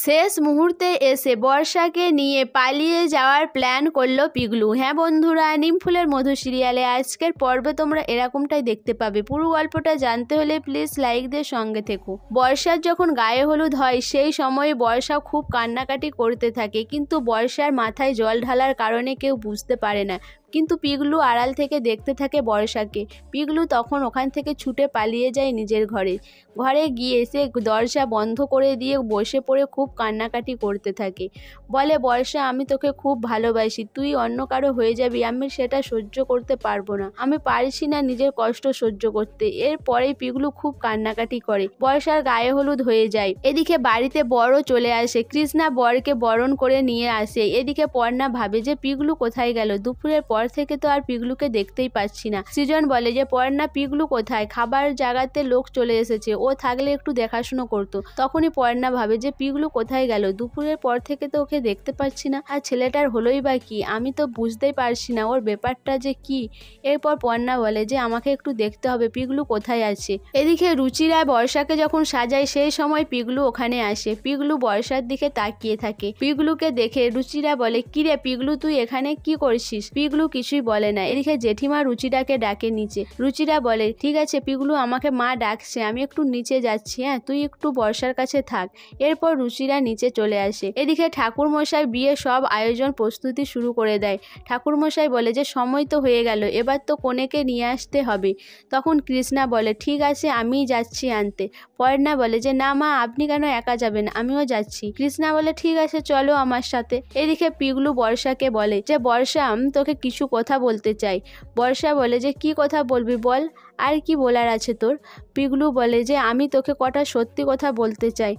শেষ মুহূর্তে এসে বর্ষাকে নিয়ে পালিয়ে যাওয়ার প্ল্যান করলো পিগলু। হ্যাঁ বন্ধুরা, নিমফুলের মধু সিরিয়ালে আজকের পর্বে তোমরা এরকমটাই দেখতে পাবে। পুরো গল্পটা জানতে হলে প্লিজ লাইক দিয়ে সঙ্গে থেকো। বর্ষার যখন গায়ে হলুদ হয় সেই সময়ে বর্ষা খুব কান্নাকাটি করতে থাকে, কিন্তু বর্ষার মাথায় জল ঢালার কারণে কেউ বুঝতে পারে না। কিন্তু পিগলু আড়াল থেকে দেখতে থাকে বর্ষাকে। পিগলু তখন ওখান থেকে ছুটে পালিয়ে যায় নিজের ঘরে গিয়ে সে দরজা বন্ধ করে দিয়ে বসে পড়ে খুব কান্নাকাটি করতে থাকে। বলে, বর্ষা, আমি তোকে খুব ভালোবাসি, তুই অন্য কারো হয়ে যাবি, আমি সেটা সহ্য করতে পারবো না, আমি পারছি না নিজের কষ্ট সহ্য করতে। এরপরেই পিগলু খুব কান্নাকাটি করে। বর্ষার গায়ে হলুদ হয়ে যায়। এদিকে বাড়িতে বড় চলে আসে। কৃষ্ণা বরকে বরণ করে নিয়ে আসে। এদিকে পর্ণা ভাবে যে পিগলু কোথায় গেল। দুপুরের পর থেকে তো আর পিগলুকে দেখতেই পাচ্ছি না। সৃজন বলে যে, পর্ণা, পিগলু কোথায়? খাবার জাগাতে লোক চলে এসেছে, ও থাকলে একটু দেখাশুনো করতো। তখনই পর্ণা ভাবে যে পিগলু কোথায় গেল, দুপুরের পর থেকে তো ওকে দেখতে পাচ্ছি না, আর ছেলেটার হলোই বা কি, আমি তো বুঝতেই পারছি না ওর ব্যাপারটা যে কি। এরপর পর্ণা বলে যে আমাকে একটু দেখতে হবে পিগলু কোথায় আছে। এদিকে রুচিরা বর্ষাকে যখন সাজায় সেই সময় পিগলু ওখানে আসে। পিগলু বর্ষার দিকে তাকিয়ে থাকে। পিগলুকে দেখে রুচিরা বলে, কিরে পিগলু, তুই এখানে কি করছিস? পিগলু কিছুই বলে না। এদিকে জেঠিমা রুচিরাকে ডাকে নিচে। রুচিরা বলে, ঠিক আছে পিগলু, আমাকে মা ডাকছে, আমি একটু নিচে যাচ্ছি, হ্যাঁ তুই একটু বর্ষার কাছে থাক। এরপর রুচিরা নিচে চলে আসে। এদিকে ঠাকুরমশাই বিয়ের সব আয়োজন প্রস্তুতি শুরু করে দেয়। ঠাকুরমশাই বলে যে সময় তো হয়ে গেল, এবার তো কনেকে নিয়ে আসতে হবে। তখন কৃষ্ণা বলে, ঠিক আছে আমিই যাচ্ছি আনতে। পর্ণা বলে যে, না মা, আপনি কেন একা যাবেন, আমিও যাচ্ছি। কৃষ্ণা বলে, ঠিক আছে চলো আমার সাথে। এদিকে পিগলু বর্ষাকে বলে যে, বর্ষা, আমি তোকে কিছু কথা বলতে চাই। বর্ষা বলে যে, কি কথা বলবি বল, আর কি বলার আছে তোর? পিগলু বলে যে, আমি তোকে কটা সত্যি কথা বলতে চাই।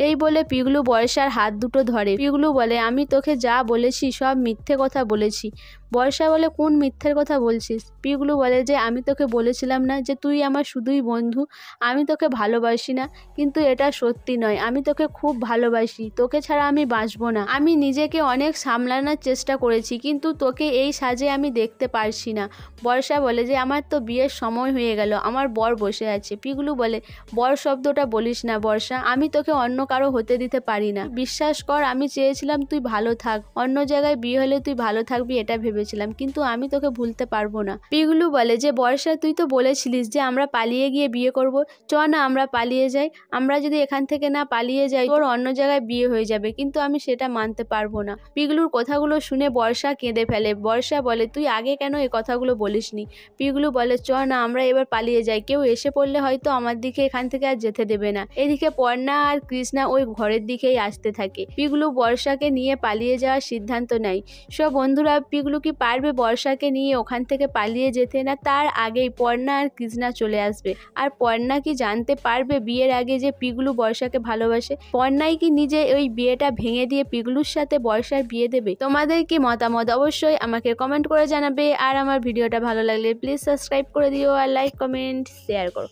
এই বলে পিগলু বর্ষার হাত দুটো ধরে। পিগলু বলে, আমি তোকে যা বলেছি সব মিথ্যে কথা বলেছি। বর্ষা বলে, কোন মিথ্যের কথা বলছিস? পিগলু বলে যে, আমি তোকে বলেছিলাম না যে তুই আমার শুধুই বন্ধু, আমি তোকে ভালোবাসি না, কিন্তু এটা সত্যি নয়, আমি তোকে খুব ভালোবাসি, তোকে ছাড়া আমি বাঁচবো না। আমি নিজেকে অনেক সামলানোর চেষ্টা করেছি, কিন্তু তোকে এই সাজে আমি দেখতে পারছি না। বর্ষা বলে যে, আমার তো বিয়ের সময় হয়ে গেল, আমার বর বসে আছে। পিগলু বলে, বর শব্দটা বলিস না বর্ষা, আমি তোকে অন্য কারো হতে দিতে পারি না, বিশ্বাস কর, আমি চেয়েছিলাম তুই ভালো থাক, অন্য জায়গায় বিয়ে হলে তুই ভালো থাকবি এটা ভেবেছিলাম, কিন্তু আমি তোকে ভুলতে পারবো না। পিগলু বলে যে, বর্ষা, তুই তো বলেছিলিস যে আমরা পালিয়ে গিয়ে বিয়ে করব, চ না আমরা পালিয়ে যাই, আমরা যদি এখান থেকে না পালিয়ে যাই তোর অন্য জায়গায় বিয়ে হয়ে যাবে, কিন্তু আমি সেটা মানতে পারবো না। পিগলুর কথাগুলো শুনে বর্ষা কেঁদে ফেলে। বর্ষা বলে, তুই আগে কেন এই কথাগুলো বলিসনি? পিগলু বলে, চ না আমরা এবার পালিয়ে যাই, কেউ এসে পড়লে হয়তো আমার দিকে এখান থেকে আর যেতে দেবে না। এদিকে পর্ণা আর কৃষ্ণা ওই ঘরের দিকেই আসতে থাকে। পিগলু বর্ষাকে নিয়ে পালিয়ে যাওয়ার সিদ্ধান্ত নেয়। সব বন্ধুরা, পিগলু কি পারবে বর্ষাকে নিয়ে ওখান থেকে পালিয়ে যেতে? না তার আগেই পর্ণা আর কৃষ্ণা চলে আসবে? আর পর্ণা কি জানতে পারবে বিয়ের আগে যে পিগলু বর্ষাকে ভালোবাসে? পর্ণাই কি নিজে ওই বিয়েটা ভেঙে দিয়ে পিগলুর সাথে বর্ষার বিয়ে দেবে? তোমাদের কি মতামত অবশ্যই আমাকে কমেন্ট করে জানাবে। আর আমার ভিডিওটা ভালো লাগলে প্লিজ সাবস্ক্রাইব করে দিও, আর লাইক, কমেন্ট, শেয়ার করো।